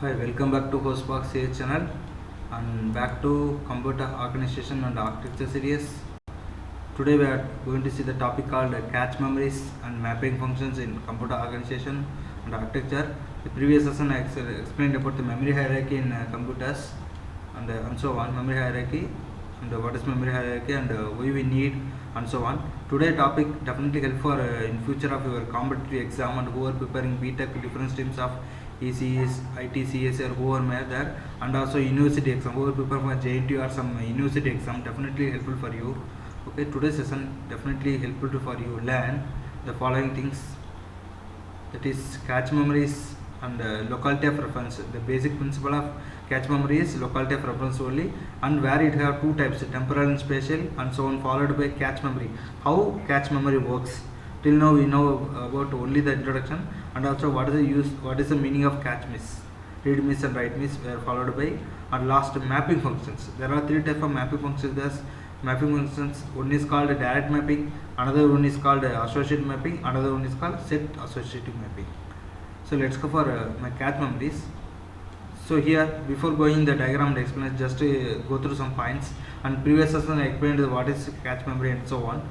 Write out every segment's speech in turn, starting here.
Hi, welcome back to Hostbox CS channel and back to computer organization and architecture series. Today we are going to see the topic called cache memories and mapping functions in computer organization and architecture. The previous session I explained about the memory hierarchy in computers and so on, memory hierarchy and what is memory hierarchy and why we need and so on. Today topic definitely help for in future of your competitive exam and who are preparing BTech different streams of ECS, ITCS or who are there, and also university exam who are preparing for JNT or some university exam, definitely helpful for you. Okay, today's session definitely helpful for you learn the following things, that is cache memories and locality of reference. The basic principle of cache memory is locality of reference only, and where it have two types, temporal and spatial and so on, followed by cache memory. How cache memory works, till now we know about only the introduction, and also what is the use, what is the meaning of cache miss, read miss and write miss were followed by, and last mapping functions. There are three types of mapping functions. Thus mapping functions, one is called direct mapping, another one is called associative mapping, another one is called set associative mapping. So let's go for my cache memories. So here, before going the diagram and explanation, just go through some points, and previous session I explained what is cache memory and so on.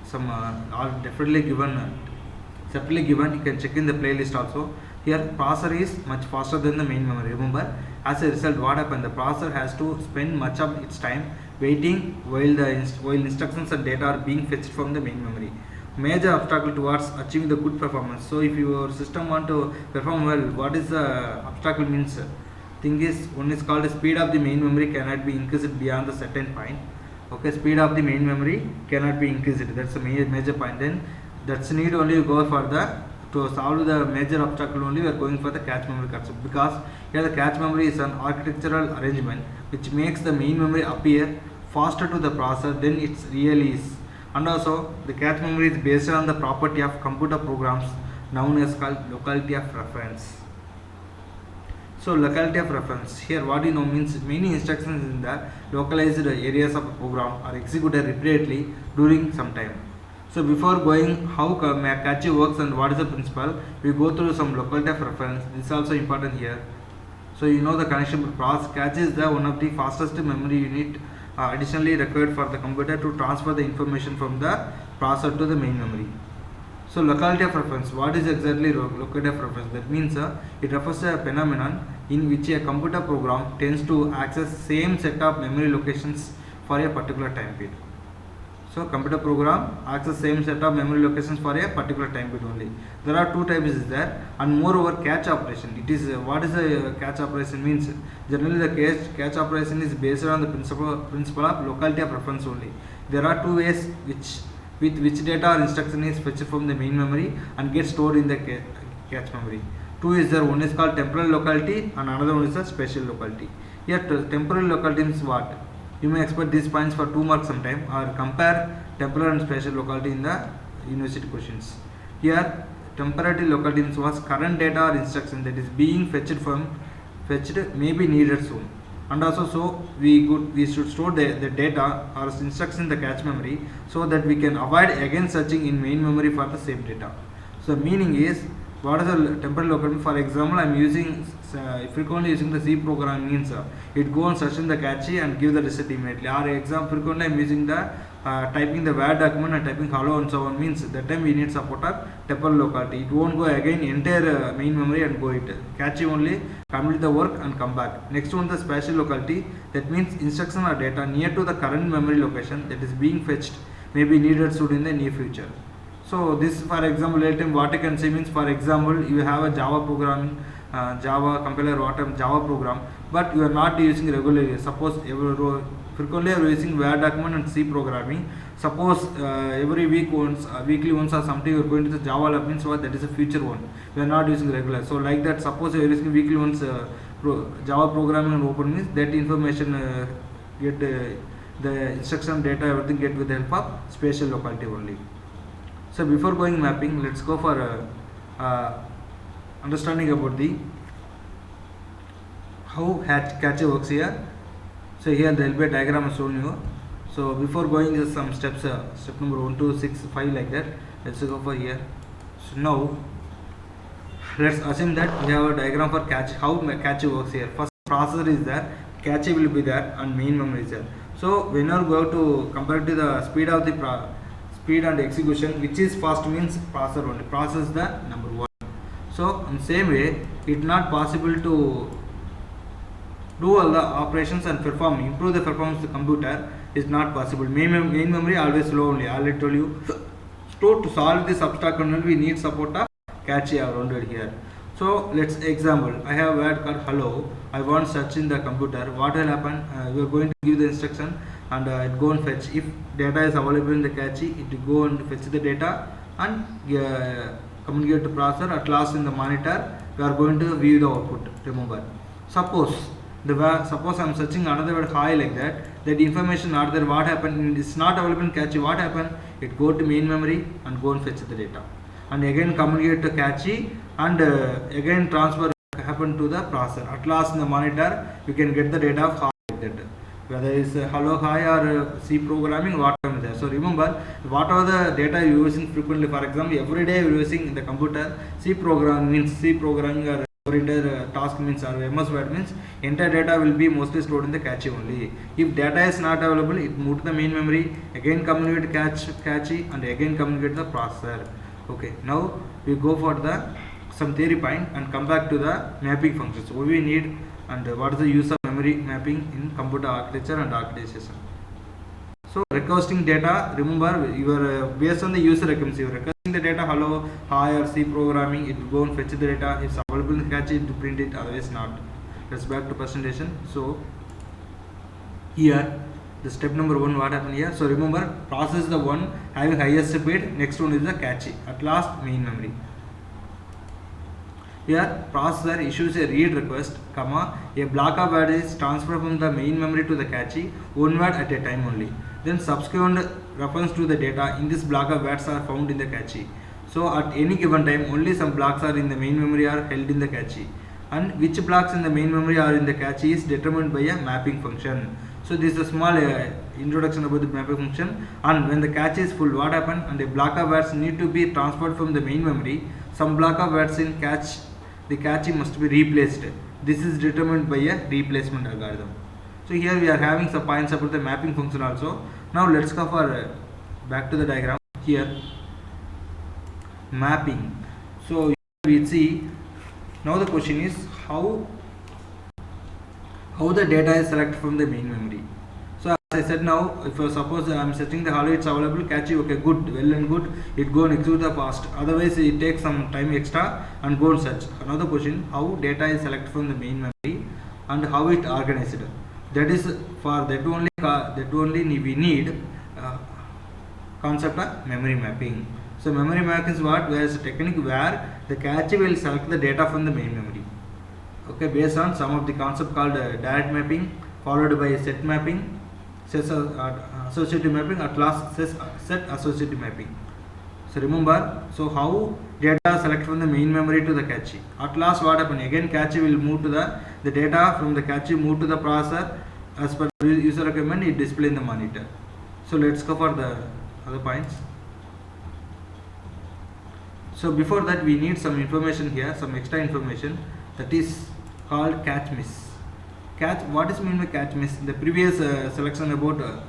Some are definitely given, separately given, you can check in the playlist also. Here processor is much faster than the main memory. Remember, as a result what happened, the processor has to spend much of its time waiting while instructions and data are being fetched from the main memory. Major obstacle towards achieving the good performance. So if your system want to perform well, what is the obstacle means? Thing is, one is called speed of the main memory cannot be increased beyond the certain point. Okay, speed of the main memory cannot be increased. That's a major point. Then that's need only go for the, to solve the major obstacle only we are going for the cache memory concept, because here the cache memory is an architectural arrangement which makes the main memory appear faster to the processor than it really is. And also the cache memory is based on the property of computer programs known as called locality of reference. So locality of reference, here what you know means many instructions in the localized areas of a program are executed repeatedly during some time. So before going how cache works and what is the principle, we go through some locality of reference. This is also important here. So you know the connection process. Cache is the one of the fastest memory unit additionally required for the computer to transfer the information from the processor to the main memory. So locality of reference, what is exactly locality of reference? That means it refers to a phenomenon in which a computer program tends to access same set of memory locations for a particular time period. So computer program access same set of memory locations for a particular time period only. There are two types is there, and moreover cache operation. It is what is a cache operation means? Generally the cache operation is based on the principle of locality of reference only. There are two ways with which data or instruction is fetched from the main memory and gets stored in the cache memory. Two is there, one is called temporal locality and another one is the spatial locality. Here temporal locality means what? You may expect these points for 2 marks sometime, or compare temporal and spatial locality in the university questions. Here temporary locality means was current data or instruction that is being fetched may be needed soon, and also so we should store the data or instruction in the cache memory so that we can avoid again searching in main memory for the same data. So meaning is, what is the temporal locality? For example, I am using frequently using the C program means it go and search in the cache and give the result immediately. Or example, frequently I am using the typing the Word document and typing hello and so on, means that time we need support of temporal locality. It won't go again entire main memory and go it. Cache only complete the work and come back. Next one, the spatial locality. That means instruction or data near to the current memory location that is being fetched may be needed soon in the near future. So this, for example, what I can say means, for example, you have a Java programming, Java compiler, Java program, but you are not using regularly. Suppose frequently you are using Word document and C programming. Suppose every week once, weekly once or something you are going to the Java lab, means what? That is a future one. We are not using regular. So like that, suppose you are using weekly once Java programming and open, means that information get the instruction data everything get with the help of spatial locality only. So before going mapping, let's go for understanding about the how cache works here. So here there will be a diagram shown you. So before going to some steps, step number 1, 2, 6, 5 like that. Let's go for here. So now Let's assume that we have a diagram for cache. How cache works here? First processor is there, cache will be there, and main memory is there. So when you go to compare to the speed of the speed and execution, which is fast means processor only. Process the number one. So in same way, it's not possible to do all the operations and improve the performance of the computer is not possible. Main memory always slow only. I already told you. So to solve this abstract kernel, we need support of cache around here. So let's example. I have a word called hello. I want search in the computer. What will happen? We are going to give the instruction and it go and fetch. If data is available in the cache, it will go and fetch the data and communicate to processor. At last in the monitor, we are going to view the output. Remember. Suppose I am searching another word hi like that information not there, what happened, it's not available in cache, what happened, it go to main memory and go and fetch the data and again communicate to cache and again transfer happen to the processor. At last in the monitor you can get the data of hi like that, whether it's hello hi or C programming, whatever there. So remember, whatever the data you using frequently, for example every day you using in the computer, C programming or entire task means or MS Word means entire data will be mostly stored in the cache only. If data is not available, it move to the main memory, again communicate cache and again communicate the processor. Okay, now we go for the some theory point and come back to the mapping functions. What we need and what is the use of memory mapping in computer architecture and architecture. So requesting data, remember you are based on the user requirements, you are requesting the data hello, hi or C programming, it will go and fetch the data, it's available in the cache to print it, otherwise not. Let's back to presentation. So here the step number one, what happened here? So remember, process the one having highest speed, next one is the cache, at last main memory. Here processor issues a read request, comma, a block of word is transferred from the main memory to the cache, one word at a time only. Then subsequent reference to the data in this block of words are found in the cache. So at any given time only some blocks are in the main memory are held in the cache, and which blocks in the main memory are in the cache is determined by a mapping function. So this is a small introduction about the mapping function. And when the cache is full, what happens? And a block of words need to be transferred from the main memory. Some block of words in cache, the cache must be replaced. This is determined by a replacement algorithm. So here we are having some points about the mapping function also. Now let's go for back to the diagram. Here mapping. So here we see, now the question is how the data is selected from the main memory. So as I said, now if I suppose I am searching the hello, it's available, cache, okay, good, well and good, it go and execute the fast, otherwise it takes some time extra and go and search. Another question, how data is selected from the main memory and how it organized. That is for that only we need concept of memory mapping. So memory mapping is what? There is a technique where the cache will select the data from the main memory. Okay, based on some of the concept called direct mapping, followed by set mapping, set associative mapping, at last set associative mapping. So remember, so how data select from the main memory to the cache. At last what happen? Again cache will move to the data from the cache move to the processor as per user requirement, it display in the monitor. So let's cover the other points. So before that we need some information here, some extra information, that is called cache miss. What is mean by cache miss? In the previous selection about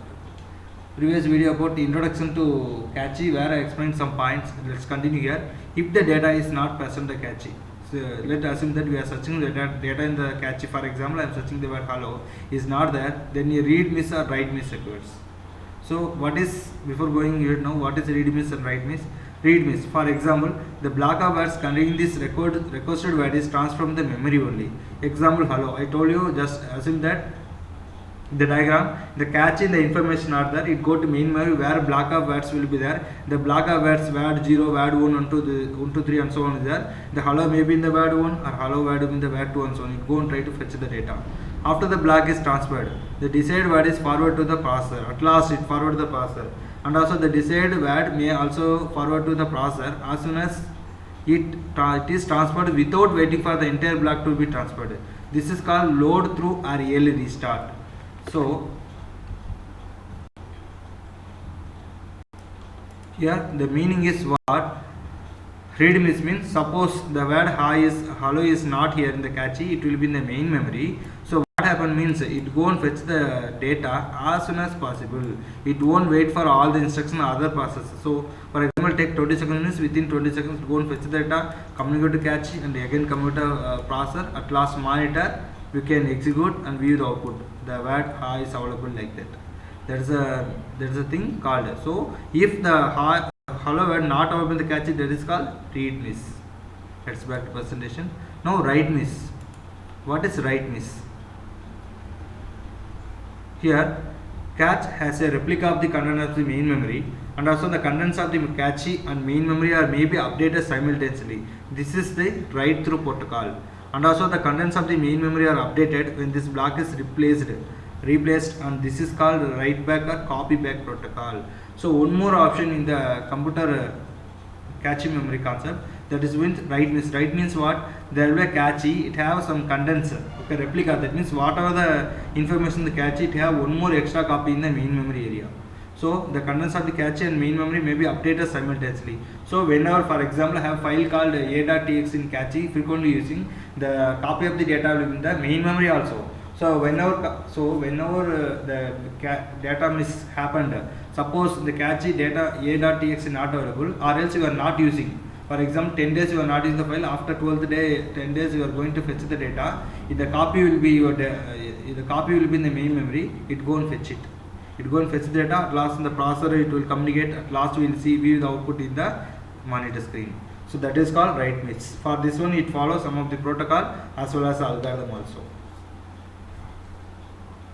previous video about the introduction to cache where I explained some points. Let's continue here. If the data is not present in the cache, so let's assume that we are searching the data in the cache. For example, I am searching the word hello, is not there, then you read miss or write miss occurs. So what is, before going here now, what is read miss and write miss? Read miss, for example, the block of words containing this requested word is transferred from the memory only. Example hello, I told you, just assume that the diagram, the cache in the information are there, it go to main memory where block of words will be there. The block of words word 0, word 1, 1, 2, 1, 2, 3 and so on is there. The hello may be in the word 1 or hello word in the word 2 and so on. It go and try to fetch the data. After the block is transferred, the desired word is forward to the processor. At last it forward to the processor. And also the desired word may also forward to the processor as soon as it is transferred without waiting for the entire block to be transferred. This is called load through or early restart. So here the meaning is what? Read miss means suppose the word hello is not here in the cache, it will be in the main memory. So what happen means it go and fetch the data as soon as possible. It won't wait for all the instruction other processes. So for example, take 20 seconds means within 20 seconds go and fetch the data, communicate to cache and again communicate to processor. At last monitor, you can execute and view the output. The word hi is available like that. There's a thing called. So if the hello word not available in the cache, that is called read miss. Let's back to presentation. Now write miss. What is write miss? Here cache has a replica of the content of the main memory, and also the contents of the cache and main memory are maybe updated simultaneously. This is the write through protocol, and also the contents of the main memory are updated when this block is replaced, and this is called write back or copy back protocol. So one more option in the computer cache memory concept, that is with write miss. Write means what? There will be a cache, it have some contents, okay, replica. That means whatever the information in the cache, it have one more extra copy in the main memory area. So the contents of the cache and main memory may be updated simultaneously. So whenever, for example, I have file called a.txt in cache, frequently using the copy of the data will be in the main memory also. So whenever the data miss happened, suppose the cache data a.txt not available, or else you are not using. For example, 10 days you are not using the file. After 12th day, 10 days you are going to fetch the data. If the copy will be in the main memory, it go and fetch it. It go and fetch the data. At last in the processor it will communicate. At last we will view the output in the monitor screen. So that is called write miss. For this one, it follows some of the protocol as well as algorithm also.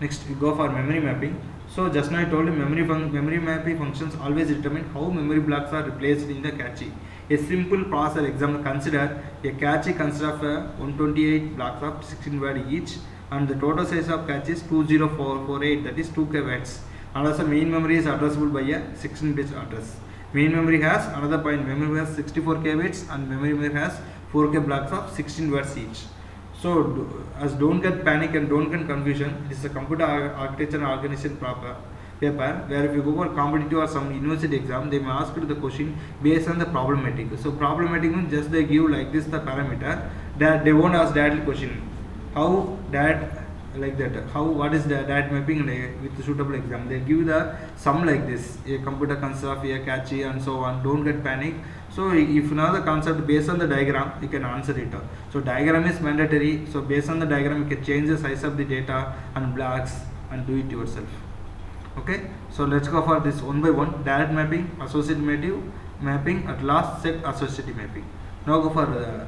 Next we go for memory mapping. So just now I told you memory mapping functions always determine how memory blocks are replaced in the cache. A simple processor example, consider a cache consists of 128 blocks of 16 bytes each, and the total size of cache is 20448, that is 2 bytes. And also main memory is addressable by a 16-bit address. Main memory has another point, memory has 64 bytes and memory has 4K blocks of 16 bytes each. So as don't get panic and don't get confusion, it is a computer architecture and organization paper where if you go for competitive or some university exam, they may ask you the question based on the problematic. So problematic means just they give like this the parameter, that they won't ask directly question how that like that, how what is that mapping with the suitable exam. They give the sum like this, a computer concept of a cache and so on. Don't get panic. So if you know the concept based on the diagram, you can answer it. So diagram is mandatory. So based on the diagram, you can change the size of the data and blocks and do it yourself. Okay, so let's go for this one by one. Direct mapping, associative mapping, at last set associative mapping. Now go for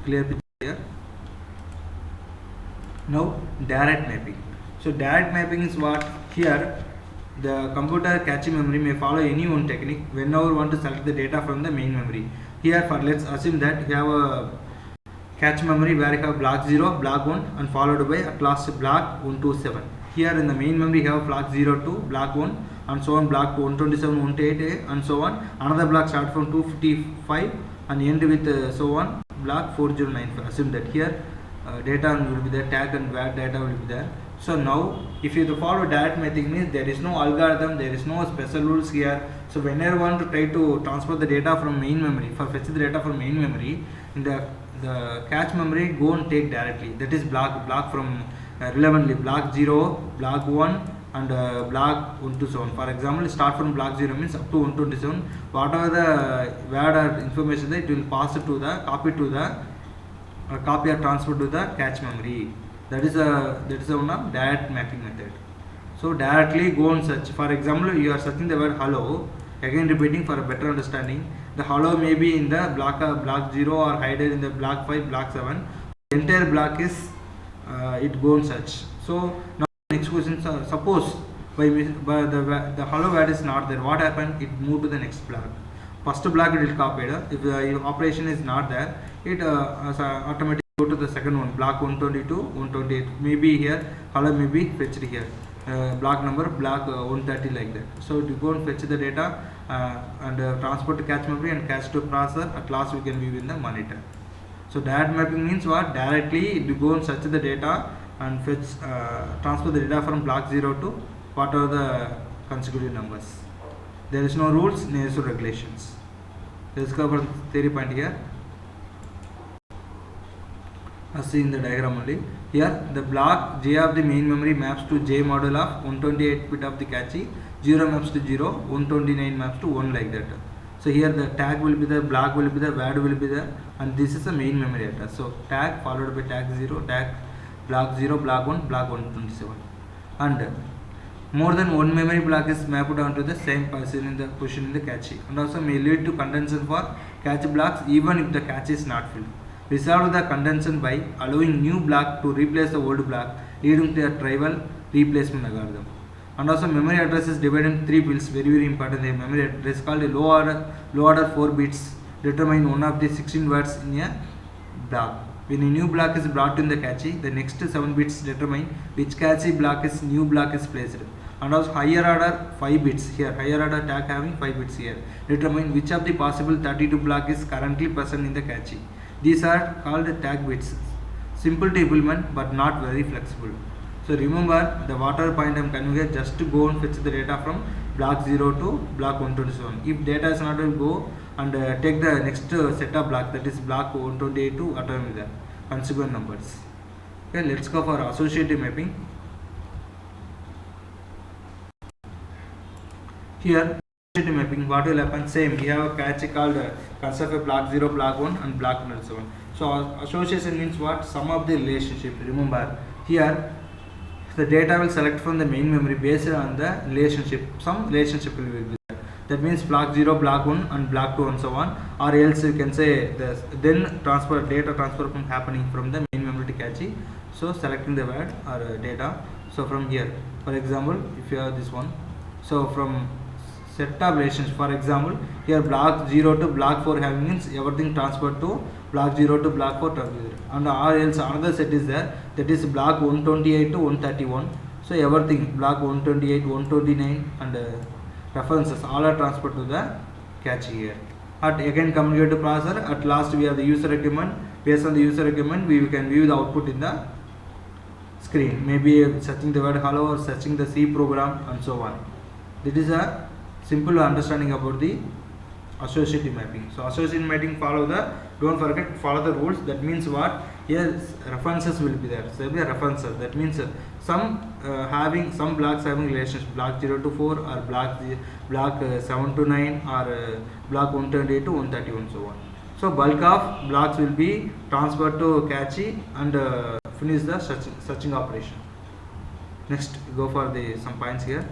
clear picture here. Now direct mapping. So direct mapping is what? Here the computer cache memory may follow any one technique whenever you want to select the data from the main memory. Here for let's assume that we have a cache memory where you have block 0, block 1 and followed by at last block 127. Here in the main memory you have block 0 to block 1 and so on, block 127, 128 and so on. Another block start from 255 and end with so on block 4095. Assume that here data will be there, tag and where data will be there. So now if you follow direct mapping means there is no algorithm, there is no special rules here. So whenever you want to try to transfer the data from main memory, for fetch the data from main memory, in the cache memory go and take directly, that is block from relevantly block 0, block 1 and block 127. For example, start from block 0 means up to 127. Whatever the word or information that it will pass it to the copy or transfer to the cache memory. That is one of direct mapping method. So directly go and search. For example, you are searching the word hello. Again repeating for a better understanding. The hello may be in the block 0 or hidden in the block 5, block 7. The entire block is it go and search. So now next question. Suppose by the hello word is not there. What happened? It moved to the next block. First block it will copied. If the operation is not there, it automatically go to the second one, block 122, 128. Maybe here hello may be fetched here. Block number block 130 like that. So you go and fetch the data and transport to cache memory and cache to processor. At last we can view in the monitor. So direct mapping means what? Directly you go and search the data and fetch transfer the data from block 0 to what are the consecutive numbers. There is no rules, no regulations. Let's go for theory point here. As seen in the diagram only. Here the block J of the main memory maps to J module of 128 bit of the cache, 0 maps to 0, 129 maps to 1, like that. So here the tag will be there, block will be there, word will be there, and this is the main memory address. So tag followed by tag 0, tag block 0, block 1, block 127. And more than one memory block is mapped onto the same position in the cache, and also may lead to contention for cache blocks even if the cache is not filled. Resolve the contention by allowing new block to replace the old block, leading to a trivial replacement algorithm. And also memory address is divided in 3 fields, very important. The memory address called a low order 4 bits determine one of the 16 words in a block. When a new block is brought in the cache, the next 7 bits determine which cache block is new block is placed. And also higher order 5 bits here, higher order tag having 5 bits here, determine which of the possible 32 block is currently present in the cache. These are called tag bits. Simple to implement but not very flexible. So remember the whatever point I am conveying, just to go and fetch the data from block 0 to block 127. If data is not, will go and take the next set of block, that is block 128 to whatever is the consequent numbers. Okay, let's go for associative mapping. Here associative mapping, what will happen? Same, we have a cache called concept of block 0, block 1 and block 127. So association means what? Sum of the relationship. Remember here the data will select from the main memory based on the relationship. Some relationship will be there. That means block 0, block 1 and block 2 and so on. Or else you can say this, then data transfer from happening from the main memory to cache. So selecting the word or data. So from here, for example, if you have this one, so from set of relations, for example, here block 0 to block 4 having means everything transferred to block 0 to block 4 transferred. And or else another set is there, that is block 128 to 131. So everything block 128, 129 and references all are transferred to the cache here. At again communicate to processor. At last we have the user requirement. Based on the user requirement, we can view the output in the screen. Maybe searching the word hello or searching the C program and so on. This is a simple understanding about the associative mapping. So associative mapping don't forget follow the rules. That means what? Here references will be there. So there will be a references. That means some blocks having relations, block 0 to 4 or block 7 to 9 or block 128 to 131 so on. So bulk of blocks will be transferred to cache and finish the searching operation. Next go for some points here.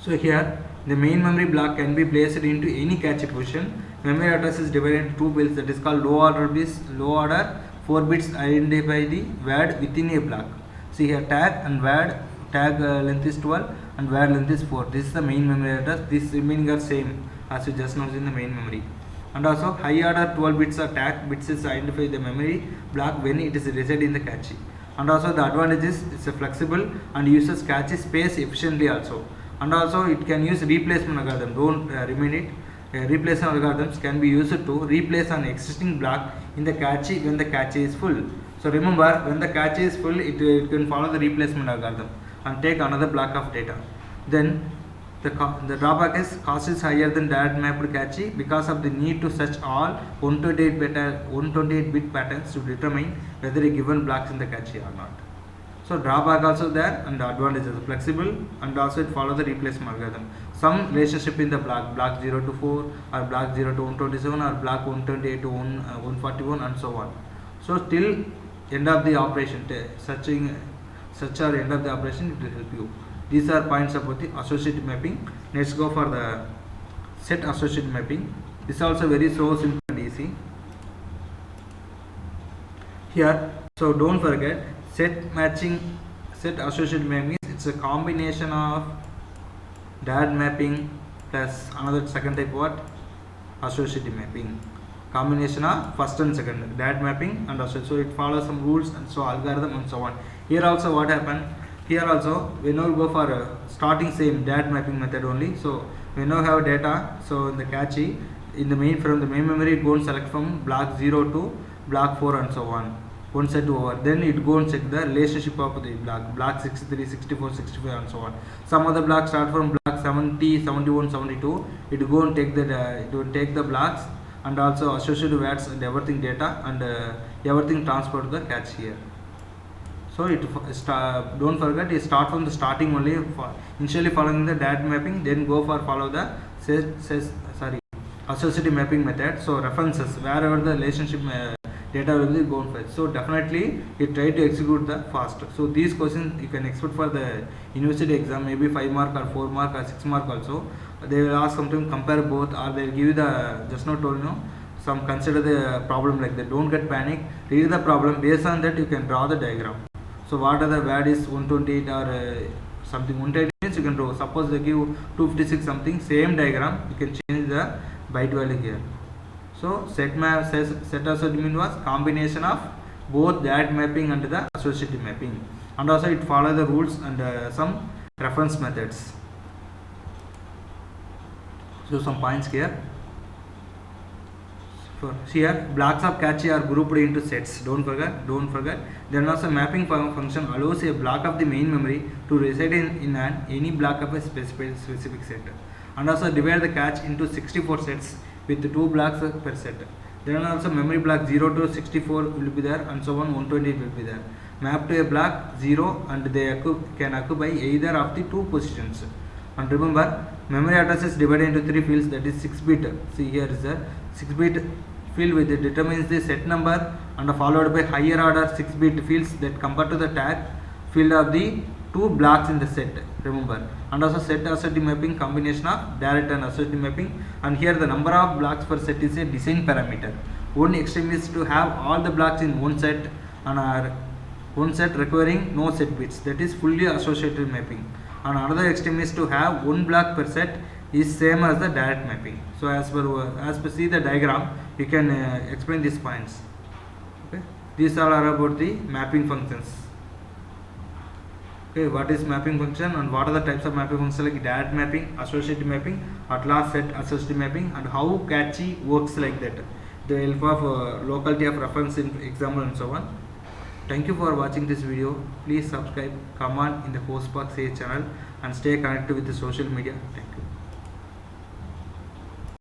So here the main memory block can be placed into any cache position. Memory address is divided into 2 bits, that is called low order 4 bits identify the word within a block. See here tag and word, tag length is 12 and word length is 4. This is the main memory address. This remaining are same as we just know in the main memory. And also high order 12 bits are tag bits is identify the memory block when it is resided in the cache. And also the advantage is it's flexible and uses cache space efficiently also. And also it can use replacement algorithm. Don't remain it. Replacement algorithms can be used to replace an existing block in the cache when the cache is full. So remember, when the cache is full, it can follow the replacement algorithm and take another block of data. Then the drawback is cost is higher than direct mapped cache because of the need to search all 128 bit patterns to determine whether a given block is in the cache or not. So drawback also there, and the advantage is flexible and also it follows the replacement algorithm. Some relationship in the block 0 to 4 or block 0 to 127 or block 128 to 141 and so on. So till end of the operation, such or end of the operation, it will help you. These are points about the associative mapping. Let's go for the set associative mapping. This is also very so simple and easy. Here, so don't forget, set associative mapping, it's a combination of direct mapping plus another second type what? Associative mapping. Combination of first and second, direct mapping and associative. So it follows some rules and so algorithm and so on. Here also what happened? Here also we now go for starting same direct mapping method only. So we now have data. So in the cache, in the from the main memory, it go and select from block 0 to block 4 and so on. One set over, then it go and check the relationship of the block 63, 64, 65 and so on. Some other blocks start from block 70, 71, 72, it go and take it will take the blocks and also associated words and everything data and everything transfer to the cache here. So don't forget, it start from the starting only, initially following the DAT mapping, then go for follow the associative mapping method. So references wherever the relationship data will be going for. So definitely it try to execute the fast. So these questions you can expect for the university exam, maybe 5 mark or 4 mark or 6 mark also. They will ask something, compare both, or they will give you the, just now told you, some consider the problem like that. Don't get panic, read the problem, based on that you can draw the diagram. So what are the values 128 or something 128 means you can draw. Suppose they give 256 something, same diagram, you can change the byte value here. So set associative mean was combination of both that mapping and the associative mapping, and also it follow the rules and some reference methods. So some points here. Here blocks of cache are grouped into sets. Don't forget. Then also mapping function allows a block of the main memory to reside in any block of a specific set, and also divide the cache into 64 sets with 2 blocks per set. Then also memory block 0 to 64 will be there, and so on 128 will be there. Map to a block 0 and they can occupy either of the 2 positions. And remember, memory address is divided into 3 fields, that is 6-bit. See here is a 6-bit field with it determines the set number and followed by higher order 6-bit fields that compare to the tag field of the 2 blocks in the set. Remember, and also set associative mapping combination of direct and associative mapping, and here the number of blocks per set is a design parameter. One extreme is to have all the blocks in one set and one set requiring no set bits, that is fully associative mapping, and another extreme is to have one block per set is same as the direct mapping. So as per see the diagram, you can explain these points. Okay, these all are about the mapping functions. Okay, what is mapping function and what are the types of mapping functions like direct mapping, associative mapping, at last set associative mapping, and how cache works like that, the help of locality of reference in example and so on. Thank you for watching this video. Please subscribe, comment in the Postbox channel, and stay connected with the social media. Thank you.